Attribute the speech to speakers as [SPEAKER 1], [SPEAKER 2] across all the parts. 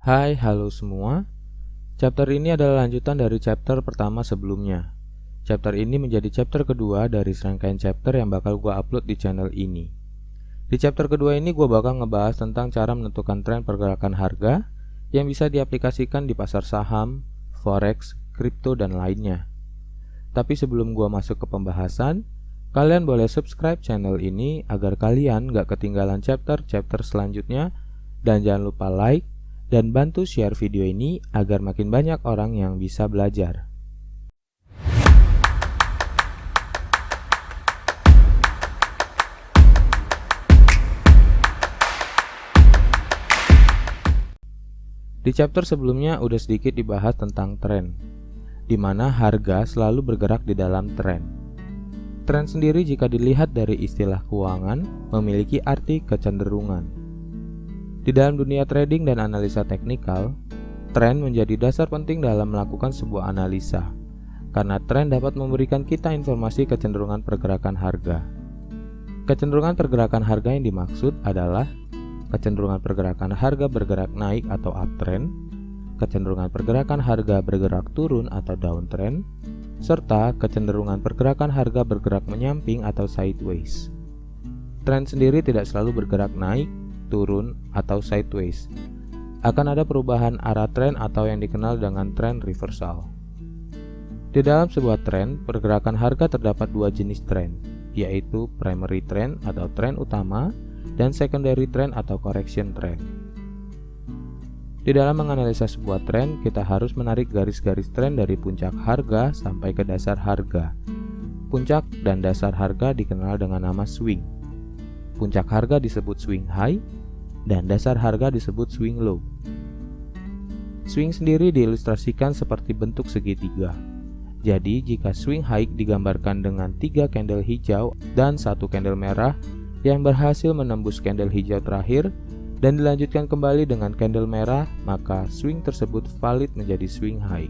[SPEAKER 1] Hai, halo semua. Chapter ini adalah lanjutan dari chapter pertama sebelumnya. Chapter ini menjadi chapter kedua dari serangkaian chapter yang bakal gue upload di channel ini. Di chapter kedua ini gue bakal ngebahas tentang cara menentukan tren pergerakan harga yang bisa diaplikasikan di pasar saham, forex, kripto, dan lainnya. Tapi sebelum gue masuk ke pembahasan, kalian boleh subscribe channel ini agar kalian gak ketinggalan chapter-chapter selanjutnya, dan jangan lupa like dan bantu share video ini agar makin banyak orang yang bisa belajar. Di chapter sebelumnya udah sedikit dibahas tentang tren, di mana harga selalu bergerak di dalam tren. Tren sendiri jika dilihat dari istilah keuangan memiliki arti kecenderungan. Di dalam dunia trading dan analisa teknikal, tren menjadi dasar penting dalam melakukan sebuah analisa, karena tren dapat memberikan kita informasi kecenderungan pergerakan harga. Kecenderungan pergerakan harga yang dimaksud adalah kecenderungan pergerakan harga bergerak naik atau uptrend, kecenderungan pergerakan harga bergerak turun atau downtrend, serta kecenderungan pergerakan harga bergerak menyamping atau sideways. Tren sendiri tidak selalu bergerak naik, turun, atau sideways. Akan ada perubahan arah tren atau yang dikenal dengan tren reversal. Di dalam sebuah tren, pergerakan harga terdapat dua jenis tren, yaitu primary trend atau tren utama dan secondary trend atau correction trend. Di dalam menganalisa sebuah tren, kita harus menarik garis-garis tren dari puncak harga sampai ke dasar harga. Puncak dan dasar harga dikenal dengan nama swing. Puncak harga disebut swing high dan dasar harga disebut swing low. Swing sendiri diilustrasikan seperti bentuk segitiga. Jadi jika swing high digambarkan dengan 3 candle hijau dan 1 candle merah yang berhasil menembus candle hijau terakhir dan dilanjutkan kembali dengan candle merah, maka swing tersebut valid menjadi swing high.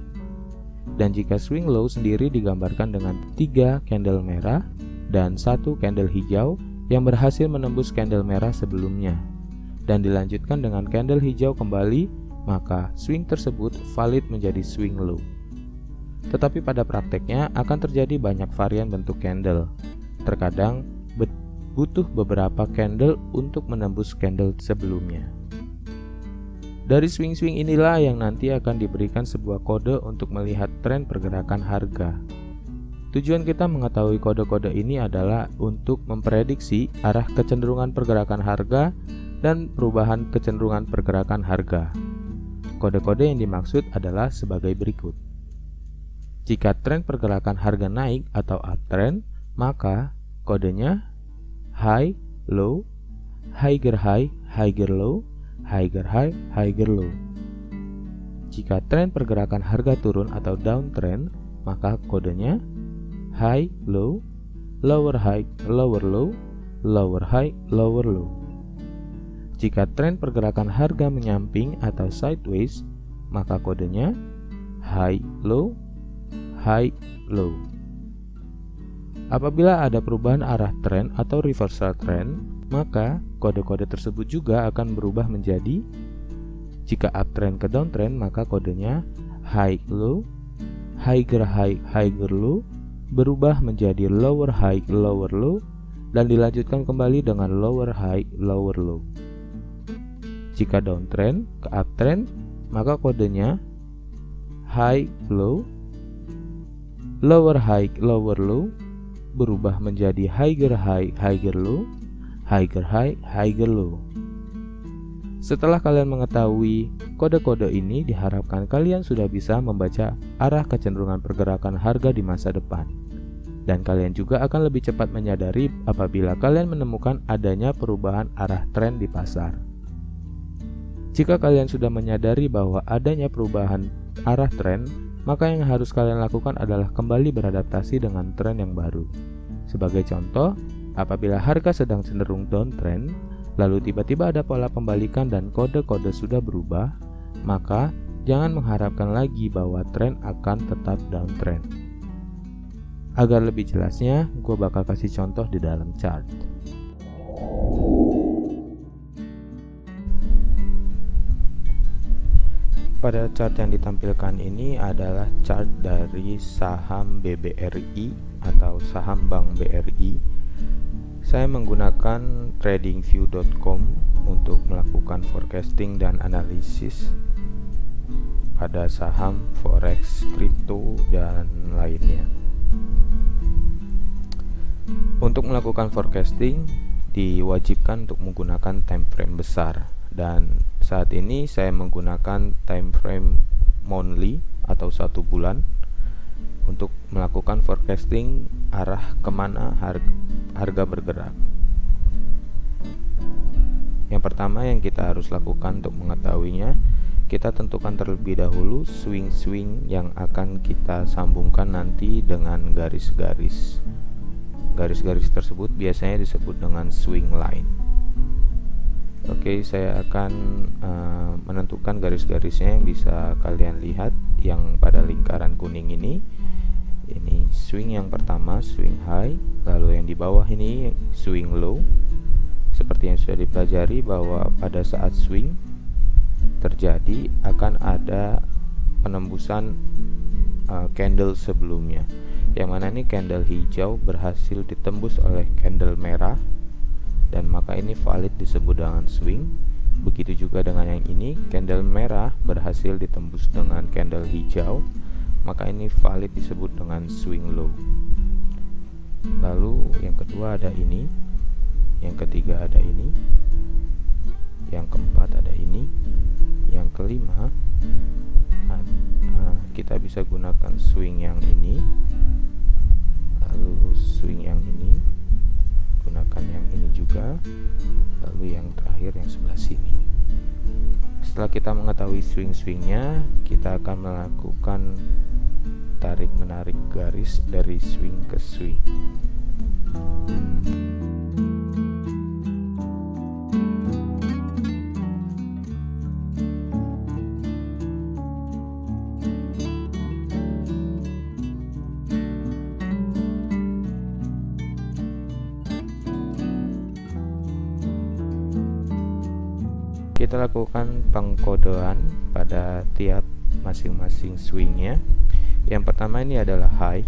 [SPEAKER 1] Dan jika swing low sendiri digambarkan dengan 3 candle merah dan 1 candle hijau yang berhasil menembus candle merah sebelumnya dan dilanjutkan dengan candle hijau kembali, maka swing tersebut valid menjadi swing low. Tetapi pada prakteknya akan terjadi banyak varian bentuk candle. Terkadang butuh beberapa candle untuk menembus candle sebelumnya. Dari swing-swing inilah yang nanti akan diberikan sebuah kode untuk melihat tren pergerakan harga. Tujuan kita mengetahui kode-kode ini adalah untuk memprediksi arah kecenderungan pergerakan harga dan perubahan kecenderungan pergerakan harga. Kode-kode yang dimaksud adalah sebagai berikut. Jika tren pergerakan harga naik atau uptrend, maka kodenya high, low, higher high, higher low, higher high, higher low. Jika tren pergerakan harga turun atau downtrend, maka kodenya high, low, lower high, lower low, lower high, lower low. Jika tren pergerakan harga menyamping atau sideways, maka kodenya high, low, high, low. Apabila ada perubahan arah tren atau reversal trend, maka kode-kode tersebut juga akan berubah menjadi, jika uptrend ke downtrend, maka kodenya high, low, higher high, higher low, berubah menjadi lower high, lower low, dan dilanjutkan kembali dengan lower high, lower low. Jika downtrend ke uptrend, maka kodenya high, low, lower high, lower low, berubah menjadi higher high, higher low, higher high, higher low. Setelah kalian mengetahui kode-kode ini, diharapkan kalian sudah bisa membaca arah kecenderungan pergerakan harga di masa depan. Dan kalian juga akan lebih cepat menyadari apabila kalian menemukan adanya perubahan arah tren di pasar. Jika kalian sudah menyadari bahwa adanya perubahan arah tren, maka yang harus kalian lakukan adalah kembali beradaptasi dengan tren yang baru. Sebagai contoh, apabila harga sedang cenderung downtrend, lalu tiba-tiba ada pola pembalikan dan kode-kode sudah berubah, maka jangan mengharapkan lagi bahwa tren akan tetap downtrend. Agar lebih jelasnya, gue bakal kasih contoh di dalam chart. Pada chart yang ditampilkan ini adalah chart dari saham BBRI atau saham Bank BRI. Saya menggunakan tradingview.com untuk melakukan forecasting dan analisis pada saham, forex, kripto, dan lainnya. Untuk melakukan forecasting diwajibkan untuk menggunakan time frame besar, dan saat ini saya menggunakan time frame monthly atau 1 bulan untuk melakukan forecasting arah kemana harga bergerak. Yang pertama yang kita harus lakukan untuk mengetahuinya, kita tentukan terlebih dahulu swing-swing yang akan kita sambungkan nanti dengan garis-garis. Garis-garis tersebut biasanya disebut dengan swing line. Oke, saya akan menentukan garis-garisnya yang bisa kalian lihat yang pada lingkaran kuning ini. Ini swing yang pertama, swing high, lalu yang di bawah ini swing low. Seperti yang sudah dipelajari bahwa pada saat swing terjadi akan ada penembusan candle sebelumnya, yang mana ini candle hijau berhasil ditembus oleh candle merah, dan maka ini valid disebut dengan swing. Begitu juga dengan yang ini, candle merah berhasil ditembus dengan candle hijau, maka ini valid disebut dengan swing low. Lalu yang kedua ada ini, yang ketiga ada ini, yang keempat ada ini, yang kelima kita bisa gunakan swing yang ini, lalu swing yang ini, gunakan yang ini juga, lalu yang terakhir yang sebelah sini. Setelah kita mengetahui swing-swingnya, kita akan melakukan tarik menarik garis dari swing ke swing. Kita lakukan pengkodean pada tiap masing-masing swingnya. Yang pertama ini adalah high.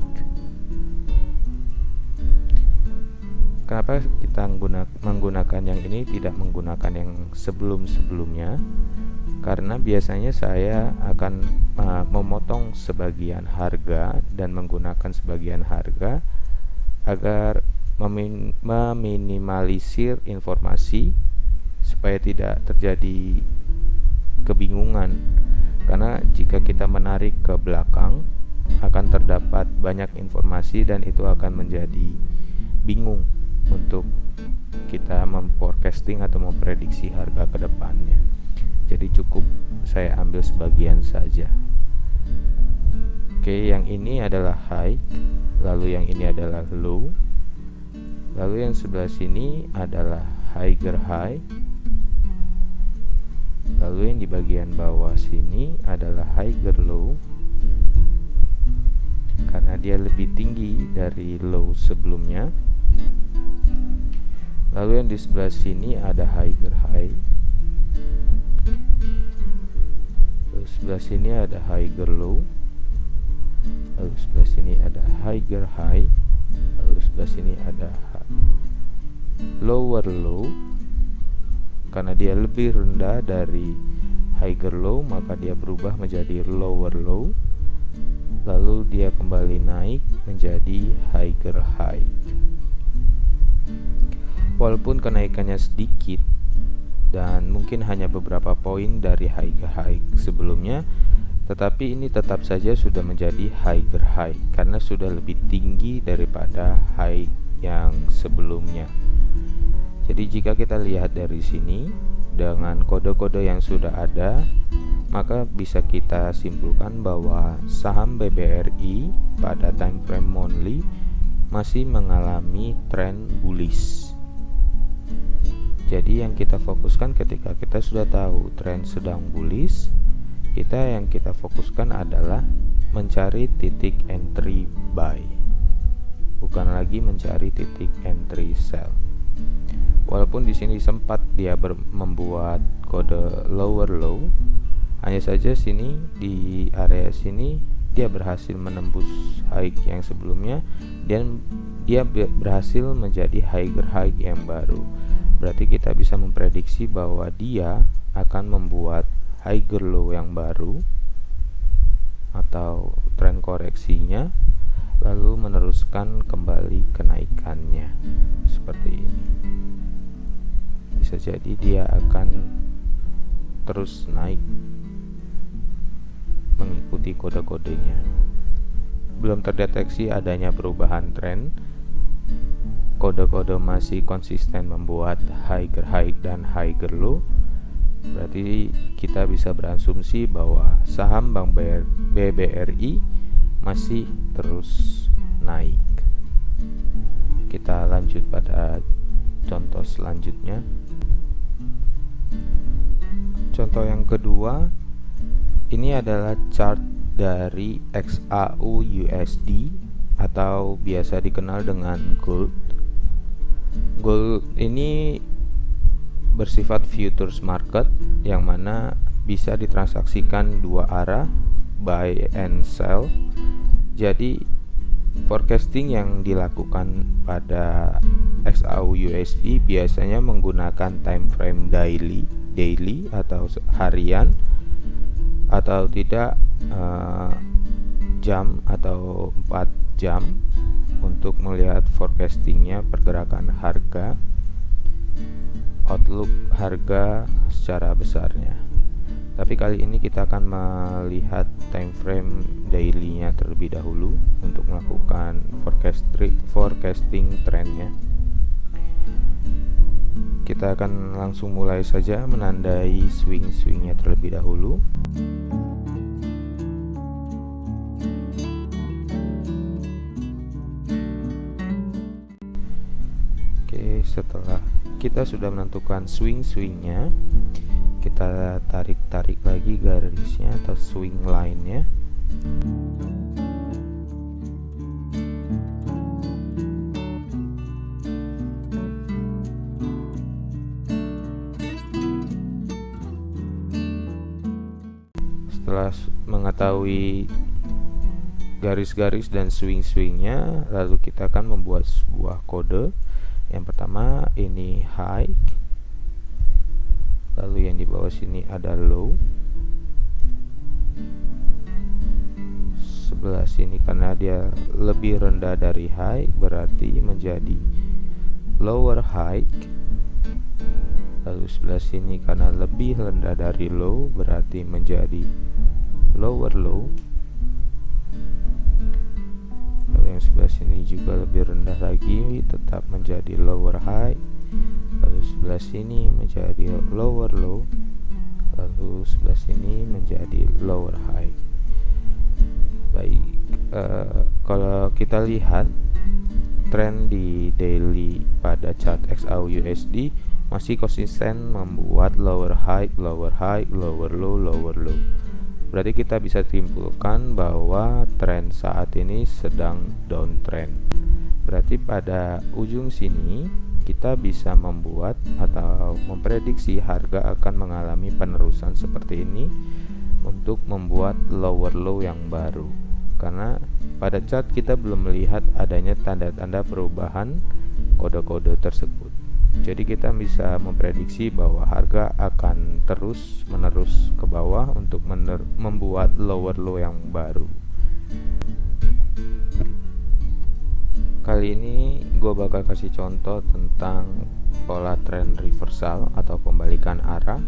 [SPEAKER 1] Kenapa kita menggunakan yang ini, tidak menggunakan yang sebelum-sebelumnya? Karena biasanya saya akan memotong sebagian harga dan menggunakan sebagian harga agar meminimalisir informasi supaya tidak terjadi kebingungan. Karena jika kita menarik ke belakang akan terdapat banyak informasi dan itu akan menjadi bingung untuk kita memforecasting atau memprediksi harga ke depannya. Jadi cukup saya ambil sebagian saja. Oke, yang ini adalah high, lalu yang ini adalah low, lalu yang sebelah sini adalah higher high, lalu yang di bagian bawah sini adalah higher low karena dia lebih tinggi dari low sebelumnya. Lalu yang di sebelah sini ada higher high, lalu sebelah sini ada higher low, lalu sebelah sini ada higher high, lalu sebelah sini ada lower low. Karena dia lebih rendah dari higher low, maka dia berubah menjadi lower low, lalu dia kembali naik menjadi higher high. Walaupun kenaikannya sedikit dan mungkin hanya beberapa poin dari higher high sebelumnya, tetapi ini tetap saja sudah menjadi higher high karena sudah lebih tinggi daripada high yang sebelumnya. Jadi jika kita lihat dari sini dengan kode-kode yang sudah ada, maka bisa kita simpulkan bahwa saham BBRI pada time frame monthly masih mengalami tren bullish. Jadi yang kita fokuskan ketika kita sudah tahu tren sedang bullish, yang kita fokuskan adalah mencari titik entry buy, bukan lagi mencari titik entry sell. Walaupun di sini sempat dia membuat kode lower low, Hanya saja sini di area sini dia berhasil menembus high yang sebelumnya dan dia berhasil menjadi higher high yang baru. Berarti kita bisa memprediksi bahwa dia akan membuat higher low yang baru atau tren koreksinya, lalu meneruskan kembali kenaikannya seperti ini. Bisa jadi dia akan terus naik mengikuti kode-kodenya. Belum terdeteksi adanya perubahan tren. Kode-kode masih konsisten membuat higher high dan higher low. Berarti kita bisa berasumsi bahwa saham Bank BBRI masih terus naik. Kita lanjut pada contoh selanjutnya. Contoh yang kedua, ini adalah chart dari XAU USD atau biasa dikenal dengan gold. Gold ini bersifat futures market yang mana bisa ditransaksikan dua arah, buy and sell. Jadi forecasting yang dilakukan pada XAU USD biasanya menggunakan time frame daily atau harian, atau tidak jam atau 4 jam untuk melihat forecastingnya pergerakan harga, outlook harga secara besarnya. Tapi kali ini kita akan melihat time frame daily-nya terlebih dahulu untuk melakukan forecasting trennya. Kita akan langsung mulai saja menandai swing-swingnya terlebih dahulu. Oke, setelah kita sudah menentukan swing-swingnya, kita tarik lagi garisnya atau swing line-nya. Setelah mengetahui garis-garis dan swing-swingnya, lalu kita akan membuat sebuah kode. Yang pertama ini high, lalu yang di bawah sini ada low. Sebelah sini karena dia lebih rendah dari high berarti menjadi lower high. Lalu sebelah sini karena lebih rendah dari low berarti menjadi lower low. Lalu yang sebelah sini juga lebih rendah lagi, tetap menjadi lower high. Lalu sebelah sini menjadi lower low. Lalu sebelah sini menjadi lower high. Baik, kalau kita lihat tren di daily pada chart XAU USD masih konsisten membuat lower high, lower high, lower low, lower low. Berarti kita bisa simpulkan bahwa tren saat ini sedang downtrend. Berarti pada ujung sini kita bisa membuat atau memprediksi harga akan mengalami penerusan seperti ini untuk membuat lower low yang baru. Karena pada chart kita belum melihat adanya tanda-tanda perubahan kode-kode tersebut. Jadi kita bisa memprediksi bahwa harga akan terus-menerus ke bawah untuk membuat lower low yang baru. Kali ini gue bakal kasih contoh tentang pola tren reversal atau pembalikan arah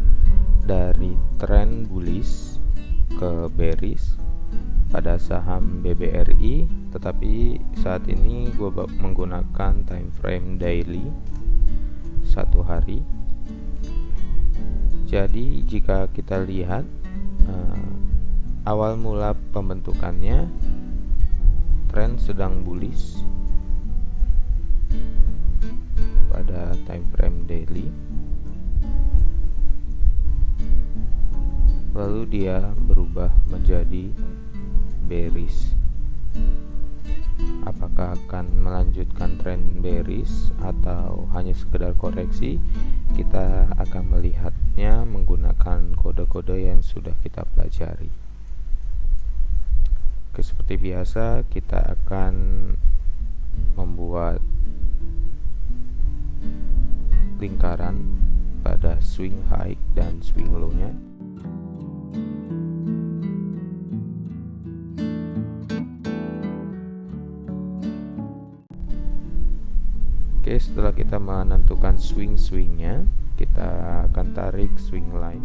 [SPEAKER 1] dari tren bullish ke bearish pada saham BBRI, tetapi saat ini gue menggunakan time frame daily 1 hari. Jadi jika kita lihat awal mula pembentukannya tren sedang bullish pada time frame daily, lalu dia berubah menjadi bearish apakah akan melanjutkan tren bearish atau hanya sekedar koreksi. Kita akan melihatnya menggunakan kode-kode yang sudah kita pelajari. Oke, seperti biasa kita akan membuat lingkaran pada swing high dan swing low nya. Oke, setelah kita menentukan swing-swingnya, kita akan tarik swing line.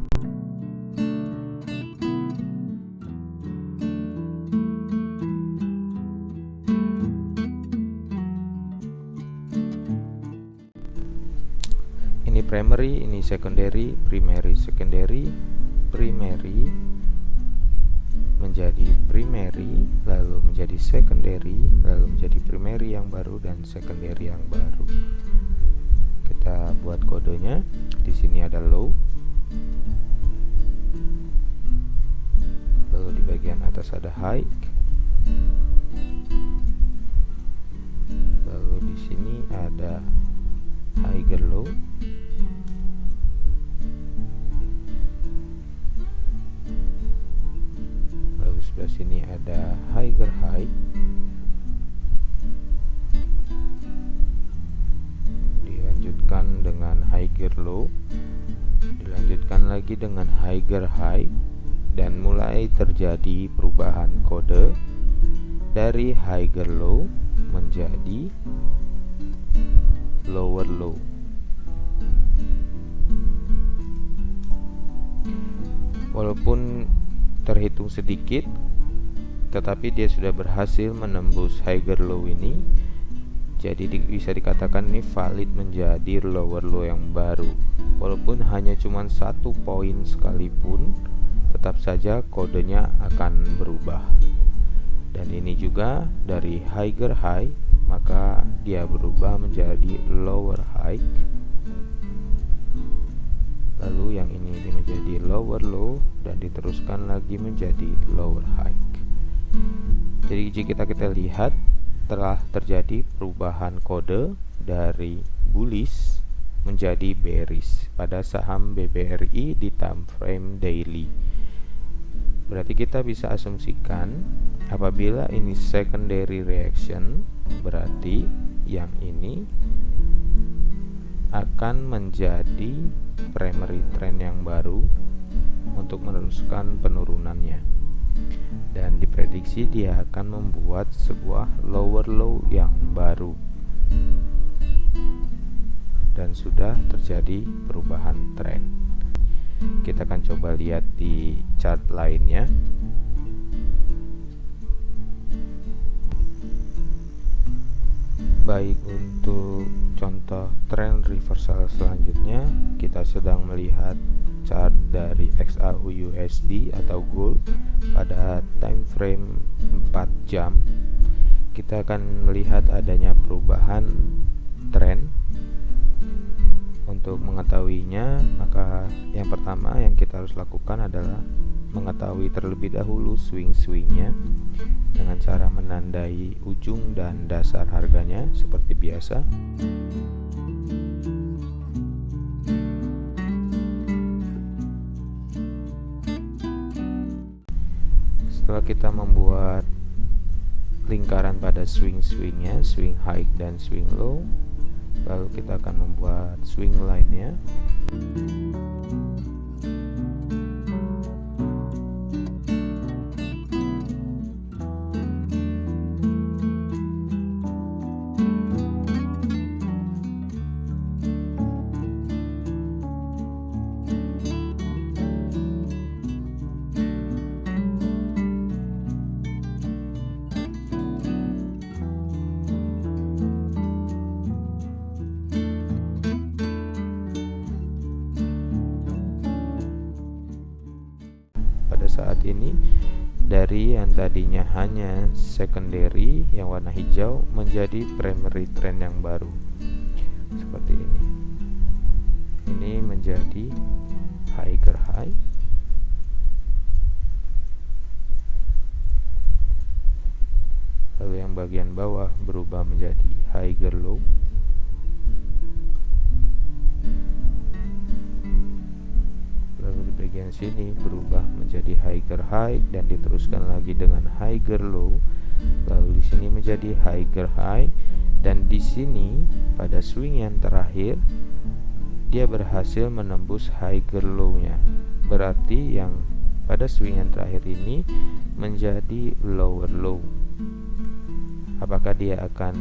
[SPEAKER 1] Ini primary, ini secondary, primary, secondary, primary menjadi primary, lalu menjadi secondary, lalu menjadi primary yang baru dan secondary yang baru. Kita buat kodenya. Di sini ada low, lalu di bagian atas ada high, lalu di sini ada higher low, lalu sebelah sini ada higher high, dilanjutkan dengan higher low, dilanjutkan lagi dengan higher high, dan mulai terjadi perubahan kode dari higher low menjadi lower low. Walaupun terhitung sedikit, tetapi dia sudah berhasil menembus higher low ini. Jadi bisa dikatakan ini valid menjadi lower low yang baru. Walaupun hanya cuma 1 poin sekalipun, tetap saja kodenya akan berubah. Dan ini juga dari higher high, maka dia berubah menjadi lower high. Lalu yang ini menjadi lower low dan diteruskan lagi menjadi lower high. Jadi jika kita lihat telah terjadi perubahan kode dari bullish menjadi bearish pada saham BBRI di time frame daily. Berarti kita bisa asumsikan apabila ini secondary reaction, berarti yang ini akan menjadi primary trend yang baru untuk meneruskan penurunannya, dan diprediksi dia akan membuat sebuah lower low yang baru, dan sudah terjadi perubahan tren. Kita akan coba lihat di chart lainnya. Baik, untuk contoh tren reversal selanjutnya, kita sedang melihat chart dari XAUUSD atau gold pada time frame 4 jam. Kita akan melihat adanya perubahan tren. Untuk mengetahuinya, maka yang pertama yang kita harus lakukan adalah mengetahui terlebih dahulu swing-swingnya dengan cara menandai ujung dan dasar harganya seperti biasa. Setelah kita membuat lingkaran pada swing-swingnya, swing high dan swing low, lalu kita akan membuat swing line-nya. Saat ini dari yang tadinya hanya secondary yang warna hijau menjadi primary trend yang baru seperti ini. Ini menjadi higher high, lalu yang bagian bawah berubah menjadi higher low. Lalu di bagian sini berubah menjadi higher high dan diteruskan lagi dengan higher low. Lalu di sini menjadi higher high, dan di sini pada swing yang terakhir dia berhasil menembus higher low-nya. Berarti yang pada swing yang terakhir ini menjadi lower low. Apakah dia akan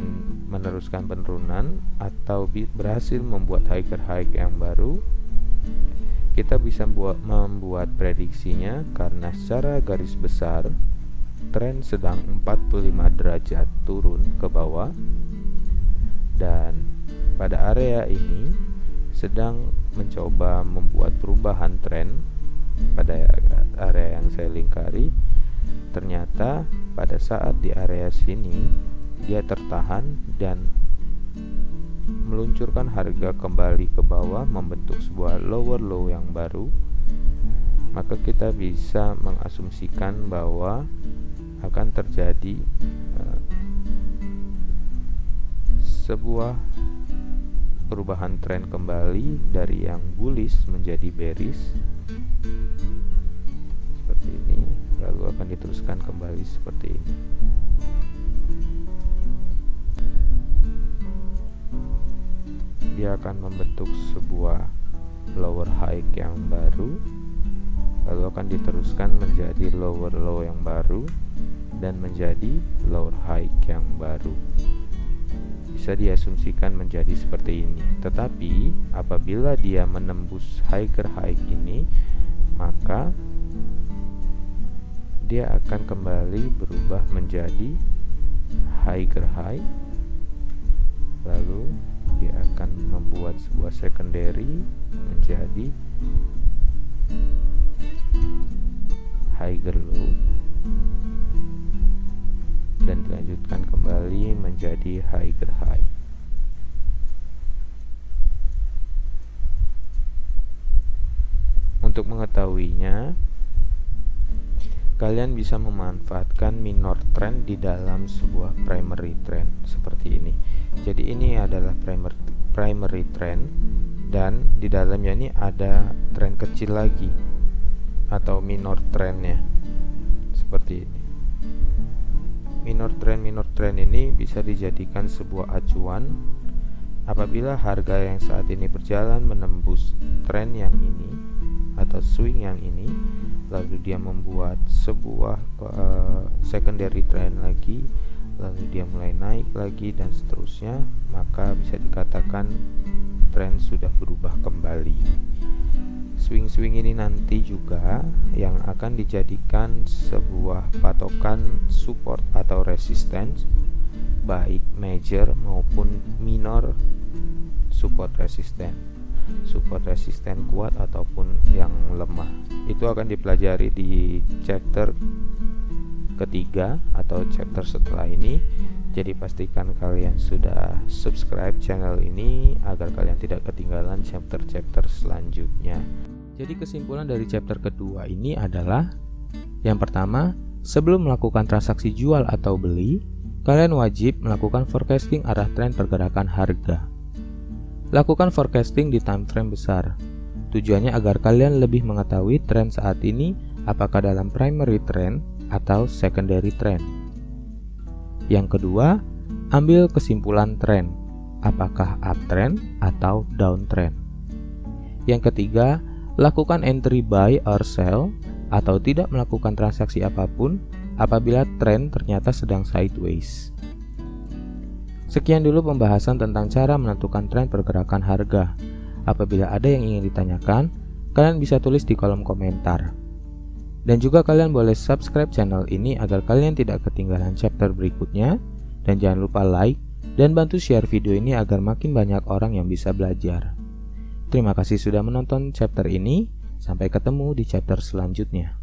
[SPEAKER 1] meneruskan penurunan atau berhasil membuat higher high yang baru? Kita bisa membuat prediksinya karena secara garis besar tren sedang 45 derajat turun ke bawah, dan pada area ini sedang mencoba membuat perubahan tren. Pada area yang saya lingkari, ternyata pada saat di area sini dia tertahan dan meluncurkan harga kembali ke bawah, membentuk sebuah lower low yang baru. Maka kita bisa mengasumsikan bahwa akan terjadi sebuah perubahan tren kembali dari yang bullish menjadi bearish seperti ini, lalu akan diteruskan kembali seperti ini. Dia akan membentuk sebuah lower high yang baru, lalu akan diteruskan menjadi lower low yang baru dan menjadi lower high yang baru. Bisa diasumsikan menjadi seperti ini. Tetapi apabila dia menembus higher high ini, maka dia akan kembali berubah menjadi higher high, lalu dia akan membuat sebuah secondary menjadi higher low dan dilanjutkan kembali menjadi higher high. Untuk mengetahuinya, kalian bisa memanfaatkan minor trend di dalam sebuah primary trend seperti ini. Jadi ini adalah primary trend, dan di dalamnya ini ada trend kecil lagi atau minor trendnya seperti ini. Minor trend ini bisa dijadikan sebuah acuan apabila harga yang saat ini berjalan menembus trend yang ini atau swing yang ini, lalu dia membuat sebuah secondary trend lagi, lalu dia mulai naik lagi dan seterusnya, maka bisa dikatakan tren sudah berubah kembali. Swing-swing ini nanti juga yang akan dijadikan sebuah patokan support atau resistance, baik major maupun minor support resistance. Support resisten kuat ataupun yang lemah itu akan dipelajari di chapter ketiga atau chapter setelah ini. Jadi pastikan kalian sudah subscribe channel ini agar kalian tidak ketinggalan chapter-chapter selanjutnya. Jadi kesimpulan dari chapter kedua ini adalah, yang pertama, sebelum melakukan transaksi jual atau beli, kalian wajib melakukan forecasting arah tren pergerakan harga. Lakukan forecasting di time frame besar. Tujuannya agar kalian lebih mengetahui tren saat ini apakah dalam primary trend atau secondary trend. Yang kedua, ambil kesimpulan tren, apakah uptrend atau downtrend. Yang ketiga, lakukan entry buy or sell atau tidak melakukan transaksi apapun apabila tren ternyata sedang sideways. Sekian dulu pembahasan tentang cara menentukan tren pergerakan harga. Apabila ada yang ingin ditanyakan, kalian bisa tulis di kolom komentar. Dan juga kalian boleh subscribe channel ini agar kalian tidak ketinggalan chapter berikutnya. Dan jangan lupa like dan bantu share video ini agar makin banyak orang yang bisa belajar. Terima kasih sudah menonton chapter ini. Sampai ketemu di chapter selanjutnya.